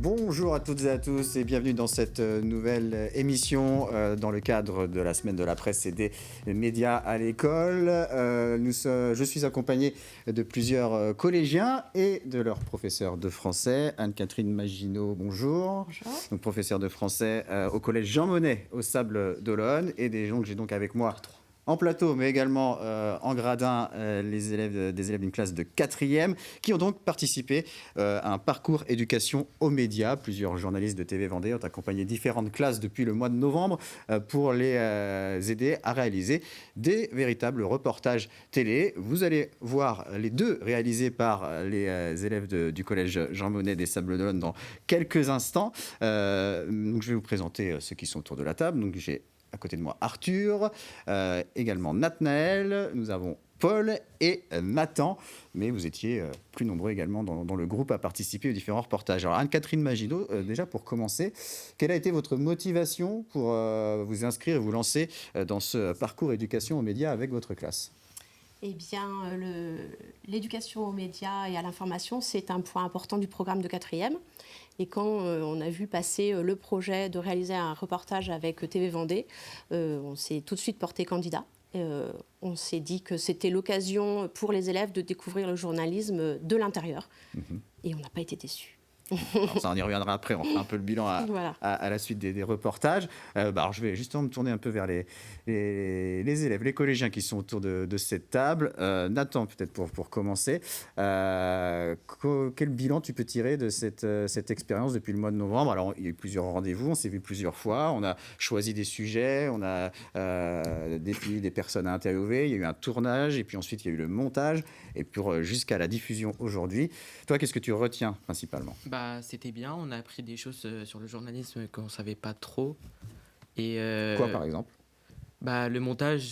Bonjour à toutes et à tous et bienvenue dans cette nouvelle émission dans le cadre de la semaine de la presse et des médias à l'école. Je suis accompagné de plusieurs collégiens et de leurs professeurs de français. Anne-Catherine Maginot, bonjour. Bonjour. Donc professeure de français au collège Jean Monnet au Sables d'Olonne et des gens que j'ai donc avec moi en plateau, mais également en gradin, des élèves d'une classe de 4e qui ont donc participé à un parcours éducation aux médias. Plusieurs journalistes de TV Vendée ont accompagné différentes classes depuis le mois de novembre pour les aider à réaliser des véritables reportages télé. Vous allez voir les deux réalisés par les élèves du collège Jean Monnet des Sables d'Olonne dans quelques instants. Donc je vais vous présenter ceux qui sont autour de la table. Donc j'ai à côté de moi Arthur, également Nathanaël, nous avons Paul et Nathan, mais vous étiez plus nombreux également dans le groupe à participer aux différents reportages. Alors Anne-Catherine Maginot, déjà pour commencer, quelle a été votre motivation pour vous inscrire et vous lancer dans ce parcours éducation aux médias avec votre classe ? Eh bien, l'éducation aux médias et à l'information, c'est un point important du programme de 4e. Et quand on a vu passer le projet de réaliser un reportage avec TV Vendée, on s'est tout de suite porté candidat. On s'est dit que c'était l'occasion pour les élèves de découvrir le journalisme de l'intérieur. Et on n'a pas été déçus. Alors ça, on y reviendra après, on fera un peu le bilan Voilà. à la suite des reportages. Alors je vais justement me tourner un peu vers les élèves, les collégiens qui sont autour de cette table. Nathan, peut-être pour commencer, quel bilan tu peux tirer de cette expérience depuis le mois de novembre ? Alors il y a eu plusieurs rendez-vous, on s'est vu plusieurs fois, on a choisi des sujets, on a défini des personnes à interviewer, il y a eu un tournage et puis ensuite il y a eu le montage et puis jusqu'à la diffusion aujourd'hui. Toi, qu'est-ce que tu retiens principalement ? C'était bien, on a appris des choses sur le journalisme qu'on ne savait pas trop. Et, Quoi par exemple ? Le montage,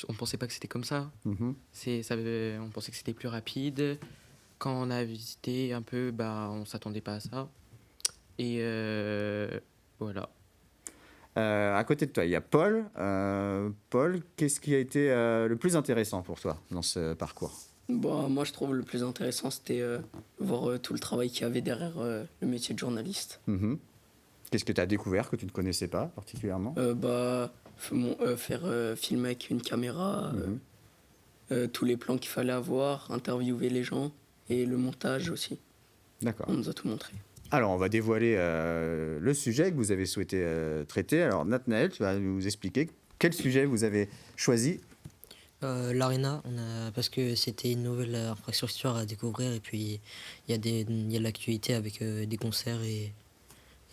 on pensait pas que c'était comme ça. Mm-hmm. On pensait que c'était plus rapide. Quand on a visité un peu, on s'attendait pas à ça. Et voilà. À côté de toi, il y a Paul. Paul, qu'est-ce qui a été le plus intéressant pour toi dans ce parcours ? Moi, je trouve le plus intéressant, c'était voir tout le travail qu'il y avait derrière le métier de journaliste. Mm-hmm. Qu'est-ce que tu as découvert que tu ne connaissais pas particulièrement ? Faire filmer avec une caméra, tous les plans qu'il fallait avoir, interviewer les gens et le montage aussi. D'accord. On nous a tout montré. Alors, on va dévoiler le sujet que vous avez souhaité traiter. Alors, Nathanaël, tu vas nous expliquer quel sujet vous avez choisi. L'Arena, parce que c'était une nouvelle infrastructure à découvrir et puis il y a de l'actualité avec des concerts et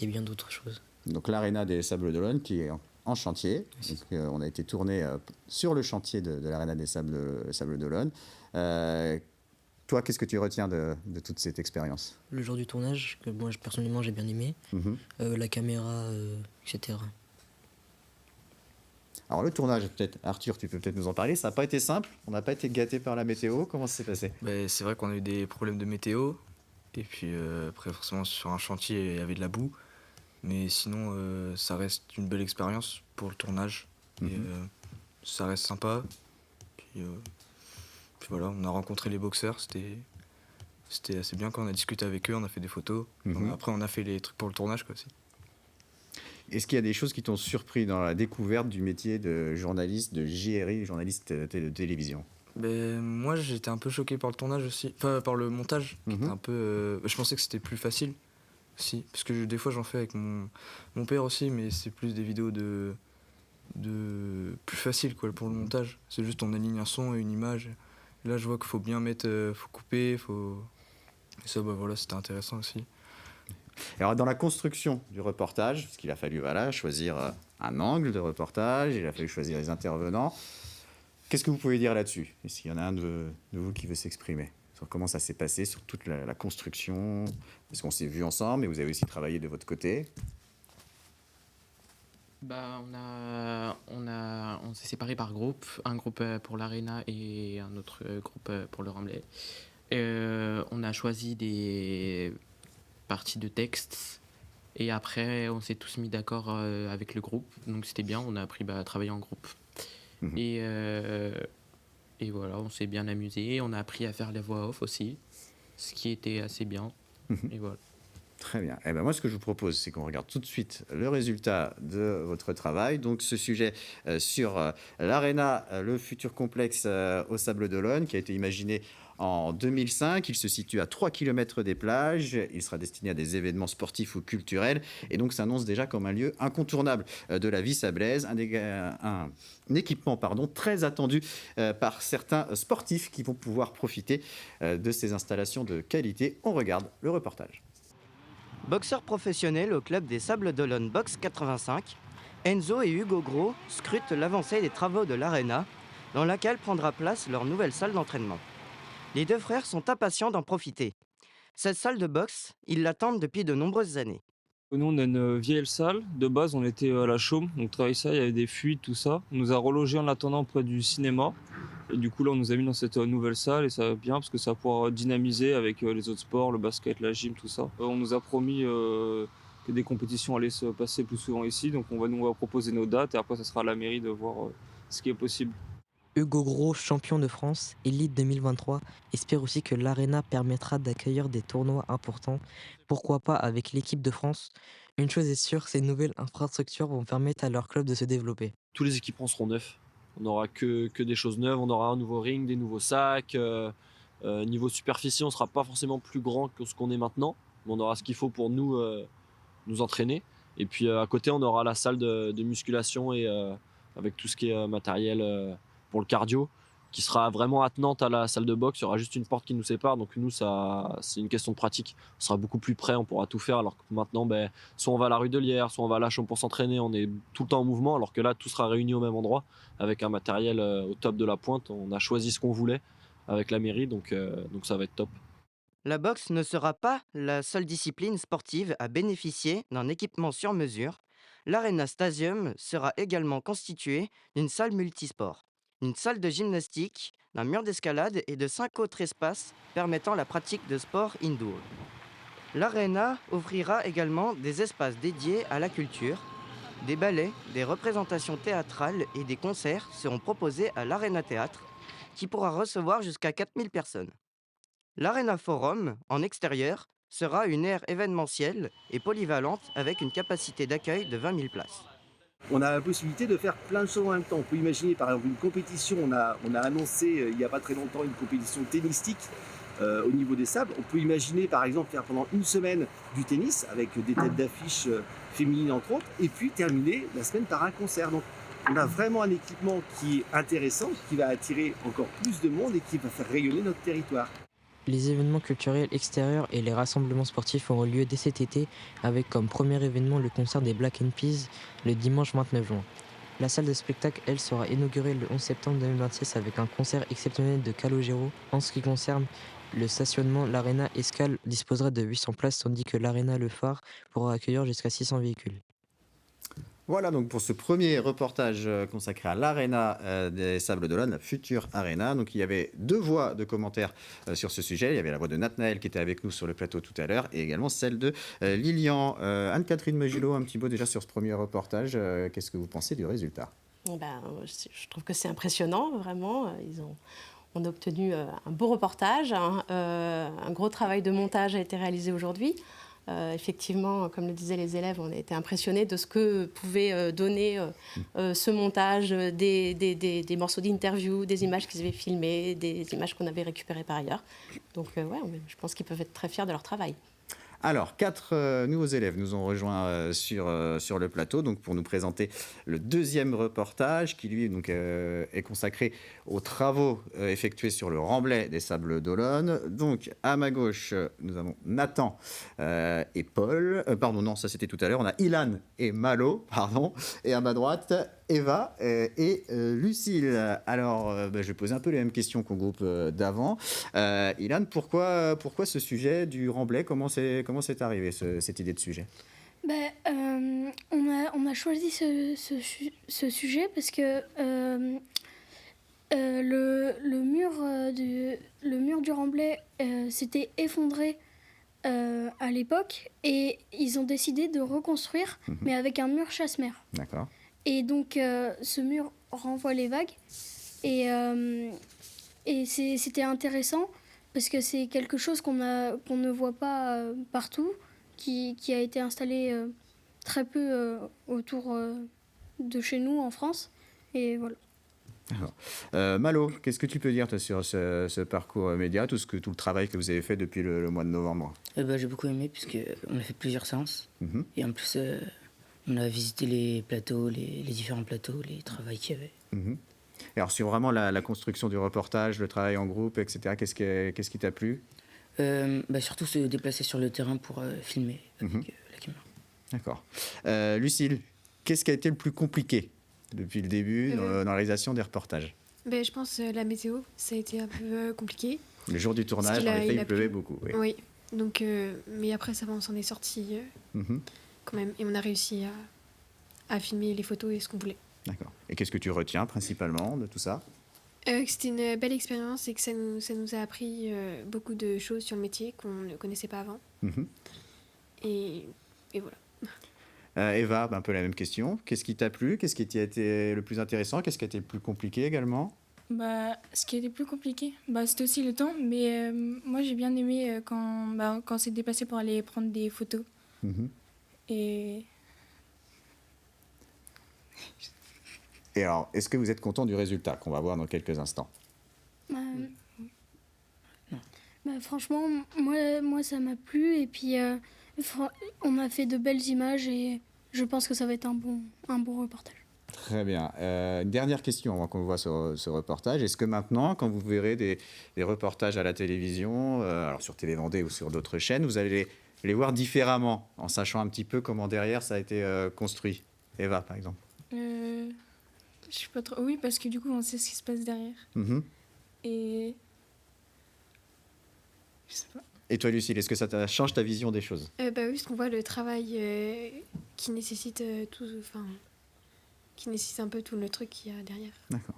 bien d'autres choses. Donc l'Arena des Sables d'Olonne qui est en chantier. Donc, on a été tourné sur le chantier de l'Arena des Sables d'Olonne. Toi, qu'est-ce que tu retiens de toute cette expérience ? Le jour du tournage, que moi personnellement j'ai bien aimé, la caméra, etc. Alors le tournage, peut-être, Arthur, tu peux peut-être nous en parler. Ça n'a pas été simple, on n'a pas été gâté par la météo. Comment ça s'est passé ? C'est vrai qu'on a eu des problèmes de météo. Et puis après, forcément, sur un chantier, il y avait de la boue. Mais sinon, ça reste une belle expérience pour le tournage. Et ça reste sympa. Puis voilà, on a rencontré les boxeurs. C'était assez bien quand on a discuté avec eux, on a fait des photos. Après, on a fait les trucs pour le tournage, quoi, aussi. Est-ce qu'il y a des choses qui t'ont surpris dans la découverte du métier de journaliste, de JRI, journaliste de télévision ? Moi, j'étais un peu choqué par le tournage aussi. Enfin, par le montage. Qui était un peu, je pensais que c'était plus facile aussi. Parce que des fois, j'en fais avec mon père aussi, mais c'est plus des vidéos de plus facile quoi, pour le montage. C'est juste on aligne un son et une image. Et là, je vois qu'il faut bien mettre, faut couper, faut... Et ça, voilà, c'était intéressant aussi. Alors, dans la construction du reportage, parce qu'il a fallu choisir un angle de reportage, il a fallu choisir les intervenants. Qu'est-ce que vous pouvez dire là-dessus ? Est-ce qu'il y en a un de vous qui veut s'exprimer sur comment ça s'est passé, sur toute la construction ? Parce qu'on s'est vus ensemble, mais vous avez aussi travaillé de votre côté. On s'est séparés par groupe, un groupe pour l'Arena et un autre groupe pour le Remblai. On a choisi des parties de texte et après on s'est tous mis d'accord avec le groupe, donc c'était bien, on a appris à travailler en groupe. Et voilà, on s'est bien amusé, on a appris à faire les voix off aussi, ce qui était assez bien. Et voilà. Très bien. Eh ben moi, ce que je vous propose, c'est qu'on regarde tout de suite le résultat de votre travail. Donc, ce sujet sur l'Arena, le futur complexe au Sable d'Olonne, qui a été imaginé en 2005. Il se situe à 3 km des plages. Il sera destiné à des événements sportifs ou culturels. Et donc, s'annonce déjà comme un lieu incontournable de la vie sablaise. Un équipement très attendu par certains sportifs qui vont pouvoir profiter de ces installations de qualité. On regarde le reportage. Boxeurs professionnels au club des Sables d'Olonne Box 85, Enzo et Hugo Gros scrutent l'avancée des travaux de l'Arena, dans laquelle prendra place leur nouvelle salle d'entraînement. Les deux frères sont impatients d'en profiter. Cette salle de boxe, ils l'attendent depuis de nombreuses années. Nous, on a une vieille salle. De base, on était à la Chaume, donc travaillait ça, il y avait des fuites, tout ça. On nous a relogés en attendant près du cinéma. Et du coup, là, on nous a mis dans cette nouvelle salle et ça va bien parce que ça va pouvoir dynamiser avec les autres sports, le basket, la gym, tout ça. On nous a promis que des compétitions allaient se passer plus souvent ici, donc on va proposer nos dates et après, ça sera à la mairie de voir ce qui est possible. Hugo Gros, champion de France, Elite 2023, espère aussi que l'Arena permettra d'accueillir des tournois importants, pourquoi pas avec l'équipe de France. Une chose est sûre, ces nouvelles infrastructures vont permettre à leur club de se développer. Tous les équipements seront neufs. On n'aura que des choses neuves, on aura un nouveau ring, des nouveaux sacs. Niveau superficie, on ne sera pas forcément plus grand que ce qu'on est maintenant, mais on aura ce qu'il faut pour nous entraîner. Et puis à côté, on aura la salle de musculation et avec tout ce qui est matériel pour le cardio, qui sera vraiment attenante à la salle de boxe. Il y aura juste une porte qui nous sépare, donc nous, c'est une question de pratique. On sera beaucoup plus près, on pourra tout faire, alors que maintenant, soit on va à la rue de Lierre, soit on va à la Chaume pour s'entraîner, on est tout le temps en mouvement, alors que là, tout sera réuni au même endroit, avec un matériel au top de la pointe. On a choisi ce qu'on voulait avec la mairie, donc ça va être top. La boxe ne sera pas la seule discipline sportive à bénéficier d'un équipement sur mesure. L'Arena Stadium sera également constituée d'une salle multisport, une salle de gymnastique, d'un mur d'escalade et de 5 autres espaces permettant la pratique de sports indoor. L'Arena offrira également des espaces dédiés à la culture. Des ballets, des représentations théâtrales et des concerts seront proposés à l'Arena Théâtre, qui pourra recevoir jusqu'à 4000 personnes. L'Arena Forum, en extérieur, sera une aire événementielle et polyvalente avec une capacité d'accueil de 20 000 places. On a la possibilité de faire plein de choses en même temps. On peut imaginer par exemple une compétition, on a annoncé il n'y a pas très longtemps une compétition tennistique au niveau des sables. On peut imaginer par exemple faire pendant une semaine du tennis avec des têtes d'affiche féminines entre autres, et puis terminer la semaine par un concert. Donc on a vraiment un équipement qui est intéressant, qui va attirer encore plus de monde et qui va faire rayonner notre territoire. Les événements culturels extérieurs et les rassemblements sportifs auront lieu dès cet été, avec comme premier événement le concert des Black Eyed Peas le dimanche 29 juin. La salle de spectacle, elle, sera inaugurée le 11 septembre 2026 avec un concert exceptionnel de Calogero. En ce qui concerne le stationnement, l'Arena Escale disposera de 800 places, tandis que l'Arena Le Phare pourra accueillir jusqu'à 600 véhicules. Voilà donc pour ce premier reportage consacré à l'Arena des Sables d'Olonne, la future Arena. Donc il y avait 2 voix de commentaires sur ce sujet. Il y avait la voix de Nathanaël qui était avec nous sur le plateau tout à l'heure et également celle de Lilian. Anne-Catherine Megilot, un petit mot déjà sur ce premier reportage. Qu'est-ce que vous pensez du résultat ? Je trouve que c'est impressionnant, vraiment. On a obtenu un beau reportage. Un gros travail de montage a été réalisé aujourd'hui. Effectivement, comme le disaient les élèves, on a été impressionnés de ce que pouvait donner ce montage, des morceaux d'interview, des images qu'ils avaient filmées, des images qu'on avait récupérées par ailleurs. Donc je pense qu'ils peuvent être très fiers de leur travail. Alors, 4 nouveaux élèves nous ont rejoints sur le plateau donc pour nous présenter le deuxième reportage qui, lui, donc, est consacré aux travaux effectués sur le remblai des Sables d'Olonne. Donc, à ma gauche, nous avons Nathan et Paul. Pardon, non, ça c'était tout à l'heure. On a Ilan et Malo, pardon. Et à ma droite, Eva et Lucille. Alors, je vais poser un peu les mêmes questions qu'au groupe d'avant. Ilan, pourquoi ce sujet du remblai ? Comment c'est arrivé, cette idée de sujet ? On a choisi ce sujet parce que le mur du remblai s'était effondré à l'époque et ils ont décidé de reconstruire, mais avec un mur chasse-mer. D'accord. Et donc, ce mur renvoie les vagues. Et c'était intéressant parce que c'est quelque chose qu'on ne voit pas partout, qui a été installé très peu autour de chez nous en France. Et voilà. Alors, Malo, qu'est-ce que tu peux dire toi, sur ce parcours média, tout le travail que vous avez fait depuis le mois de novembre? J'ai beaucoup aimé puisqu'on a fait plusieurs séances. Mhm. Et en plus, on a visité les plateaux, les différents plateaux, les travaux qu'il y avait. Mhm. Et alors, sur vraiment la construction du reportage, le travail en groupe, etc., qu'est-ce qui t'a plu? Surtout se déplacer sur le terrain pour filmer avec la caméra. D'accord. Lucille, qu'est-ce qui a été le plus compliqué depuis le début dans la réalisation des reportages? Je pense la météo, ça a été un peu compliqué. Le jour du tournage, en effet, il pleuvait beaucoup. Oui. Oui, donc, mais après, ça va, on s'en est sorti quand même. Et on a réussi à filmer les photos et ce qu'on voulait. D'accord. Et qu'est-ce que tu retiens principalement de tout ça? Que c'était une belle expérience et que ça nous a appris beaucoup de choses sur le métier qu'on ne connaissait pas avant. Et voilà. Eva, un peu la même question. Qu'est-ce qui t'a plu? Qu'est-ce qui a été le plus intéressant? Qu'est-ce qui a été le plus compliqué également? Ce qui a été plus compliqué, c'était aussi le temps. Mais moi, j'ai bien aimé quand on s'est déplacé pour aller prendre des photos. Et alors, est-ce que vous êtes content du résultat qu'on va voir dans quelques instants? Franchement, moi, ça m'a plu. Et puis, on a fait de belles images et je pense que ça va être un bon reportage. Très bien. Une dernière question avant qu'on voit ce reportage. Est-ce que maintenant, quand vous verrez des reportages à la télévision, alors sur Télé Vendée ou sur d'autres chaînes, vous allez les voir différemment, en sachant un petit peu comment derrière ça a été construit? Eva, par exemple. Je sais pas trop. Oui, parce que du coup, on sait ce qui se passe derrière. Et je sais pas. Et toi, Lucille, est-ce que ça change ta vision des choses? Oui, parce qu'on voit le travail qui nécessite qui nécessite un peu tout le truc qu'il y a derrière. D'accord.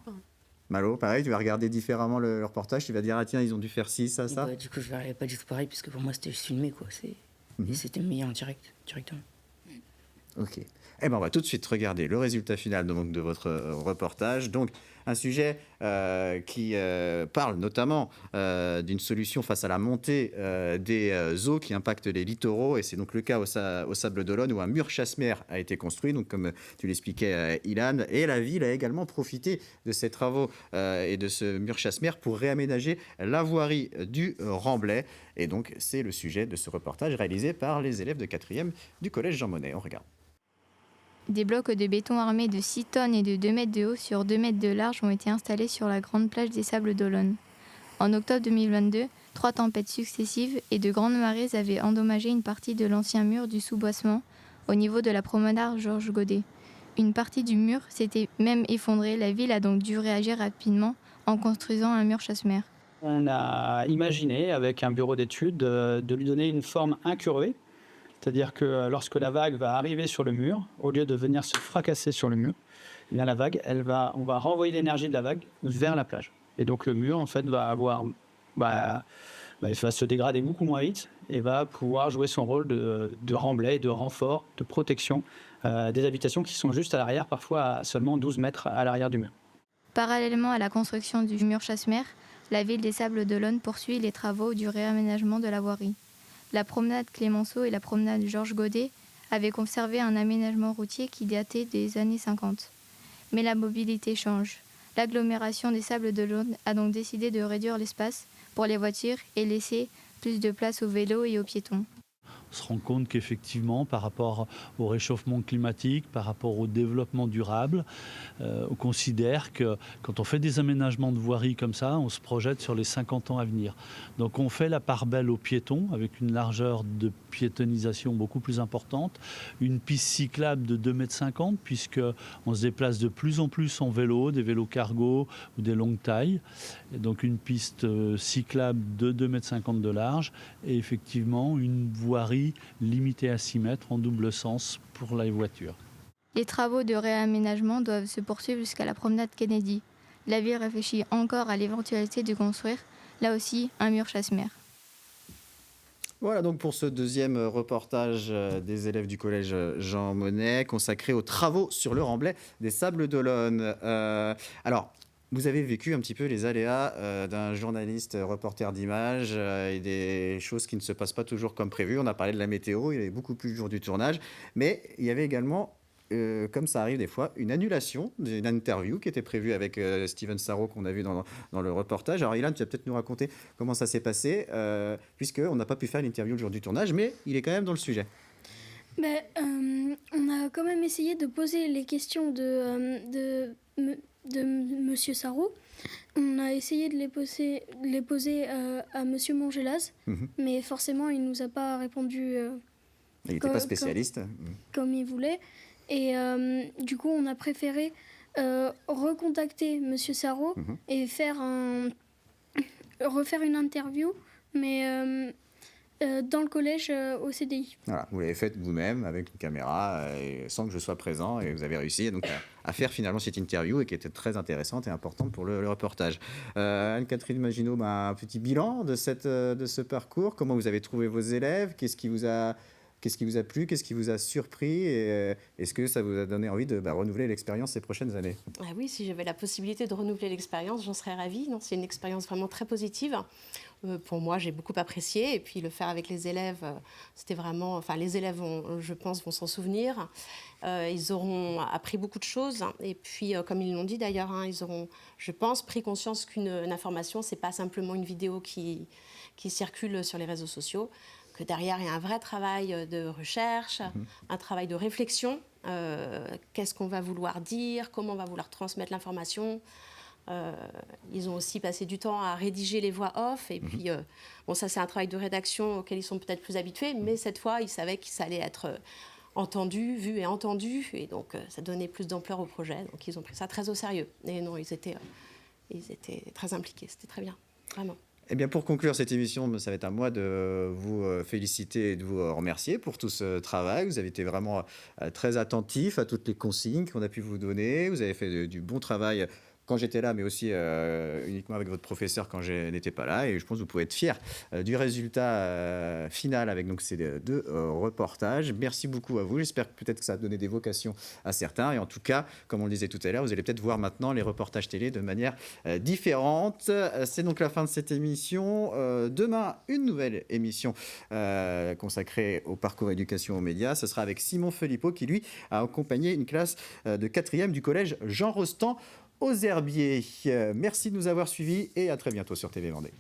Malo, pareil, tu vas regarder différemment le reportage, tu vas dire, ah tiens, ils ont dû faire ci, ça. Du coup, je verrai pas du tout pareil, parce que pour moi, c'était juste filmé, quoi. Et c'était mis en directement. Ok. On va tout de suite regarder le résultat final de votre reportage. Donc, un sujet qui parle notamment d'une solution face à la montée des eaux qui impactent les littoraux. Et c'est donc le cas au Sable d'Olonne où un mur chasse-mer a été construit, donc comme tu l'expliquais, Ilan. Et la ville a également profité de ces travaux et de ce mur chasse-mer pour réaménager la voirie du Remblai. Et donc, c'est le sujet de ce reportage réalisé par les élèves de 4e du collège Jean Monnet. On regarde. Des blocs de béton armés de 6 tonnes et de 2 mètres de haut sur 2 mètres de large ont été installés sur la grande plage des Sables d'Olonne. En octobre 2022, 3 tempêtes successives et de grandes marées avaient endommagé une partie de l'ancien mur du sous-boissement au niveau de la promenade Georges Godet. Une partie du mur s'était même effondrée. La ville a donc dû réagir rapidement en construisant un mur chasse-mer. On a imaginé, avec un bureau d'études, de lui donner une forme incurvée. C'est-à-dire que lorsque la vague va arriver sur le mur, au lieu de venir se fracasser sur le mur, la vague, on va renvoyer l'énergie de la vague vers la plage. Et donc le mur, en fait, va se dégrader beaucoup moins vite et va pouvoir jouer son rôle de remblai, de renfort, de protection des habitations qui sont juste à l'arrière, parfois à seulement 12 mètres à l'arrière du mur. Parallèlement à la construction du mur chasse-mer, la ville des Sables d'Olonne poursuit les travaux du réaménagement de la voirie. La promenade Clémenceau et la promenade Georges Godet avaient conservé un aménagement routier qui datait des années 50. Mais la mobilité change. L'agglomération des Sables d'Olonne a donc décidé de réduire l'espace pour les voitures et laisser plus de place aux vélos et aux piétons. On se rend compte qu'effectivement, par rapport au réchauffement climatique, par rapport au développement durable, on considère que quand on fait des aménagements de voirie comme ça, on se projette sur les 50 ans à venir. Donc on fait la part belle aux piétons avec une largeur de piétonisation beaucoup plus importante, une piste cyclable de 2,50 m puisqu'on se déplace de plus en plus en vélo, des vélos cargo ou des longues tailles. Et donc une piste cyclable de 2,50 m de large et effectivement une voirie limitée à 6 mètres en double sens pour les voitures. Les travaux de réaménagement doivent se poursuivre jusqu'à la promenade Kennedy. La ville réfléchit encore à l'éventualité de construire, là aussi, un mur chasse-mer. Voilà donc pour ce deuxième reportage des élèves du collège Jean Monnet consacré aux travaux sur le Remblai des Sables d'Olonne. Alors, Vous avez vécu un petit peu les aléas d'un journaliste reporter d'images et des choses qui ne se passent pas toujours comme prévu. On a parlé de la météo, il y avait beaucoup plus le jour du tournage, mais il y avait également, comme ça arrive des fois, une annulation d'une interview qui était prévue avec Steven Sarro qu'on a vu dans le reportage. Alors Ilan, tu vas peut-être nous raconter comment ça s'est passé, puisqu'on n'a pas pu faire l'interview le jour du tournage, mais il est quand même dans le sujet. On a quand même essayé de poser les questions de Monsieur Sarro. On a essayé de les poser à Monsieur Mongelas, mais forcément, il ne nous a pas répondu Il n'était pas spécialiste. Comme il voulait. Et du coup, on a préféré recontacter Monsieur Sarro et refaire une interview, mais dans le collège au CDI. Voilà, vous l'avez fait vous-même avec une caméra et sans que je sois présent, et vous avez réussi donc à faire finalement cette interview et qui était très intéressante et importante pour le reportage. Anne-Catherine Maginot, un petit bilan de ce parcours. Comment vous avez trouvé vos élèves? Qu'est-ce qui vous a plu? Qu'est-ce qui vous a surpris? Et est-ce que ça vous a donné envie de renouveler l'expérience ces prochaines années? Oui, si j'avais la possibilité de renouveler l'expérience, j'en serais ravie. Non, c'est une expérience vraiment très positive. Pour moi, j'ai beaucoup apprécié. Et puis, le faire avec les élèves, c'était vraiment... Enfin, les élèves, je pense, vont s'en souvenir. Ils auront appris beaucoup de choses. Et puis, comme ils l'ont dit d'ailleurs, ils auront, je pense, pris conscience qu'une information, ce n'est pas simplement une vidéo qui circule sur les réseaux sociaux, que derrière, il y a un vrai travail de recherche, un travail de réflexion. Qu'est-ce qu'on va vouloir dire? Comment on va vouloir transmettre l'information? Ils ont aussi passé du temps à rédiger les voix off. Et puis, ça, c'est un travail de rédaction auquel ils sont peut-être plus habitués. Mais cette fois, ils savaient que ça allait être entendu, vu et entendu. Et donc, ça donnait plus d'ampleur au projet. Donc, ils ont pris ça très au sérieux. Et non, ils étaient très impliqués. C'était très bien, vraiment. Eh bien, pour conclure cette émission, ça va être à moi de vous féliciter et de vous remercier pour tout ce travail. Vous avez été vraiment très attentif à toutes les consignes qu'on a pu vous donner. Vous avez fait du bon travail quand j'étais là, mais aussi uniquement avec votre professeur quand je n'étais pas là. Et je pense que vous pouvez être fiers du résultat final avec donc, ces deux reportages. Merci beaucoup à vous. J'espère que peut-être que ça a donné des vocations à certains. Et en tout cas, comme on le disait tout à l'heure, vous allez peut-être voir maintenant les reportages télé de manière différente. C'est donc la fin de cette émission. Demain, une nouvelle émission consacrée au parcours éducation aux médias. Ce sera avec Simon Philippot qui, lui, a accompagné une classe de 4e du collège Jean Rostand aux Herbiers. Merci de nous avoir suivis et à très bientôt sur TV Vendée.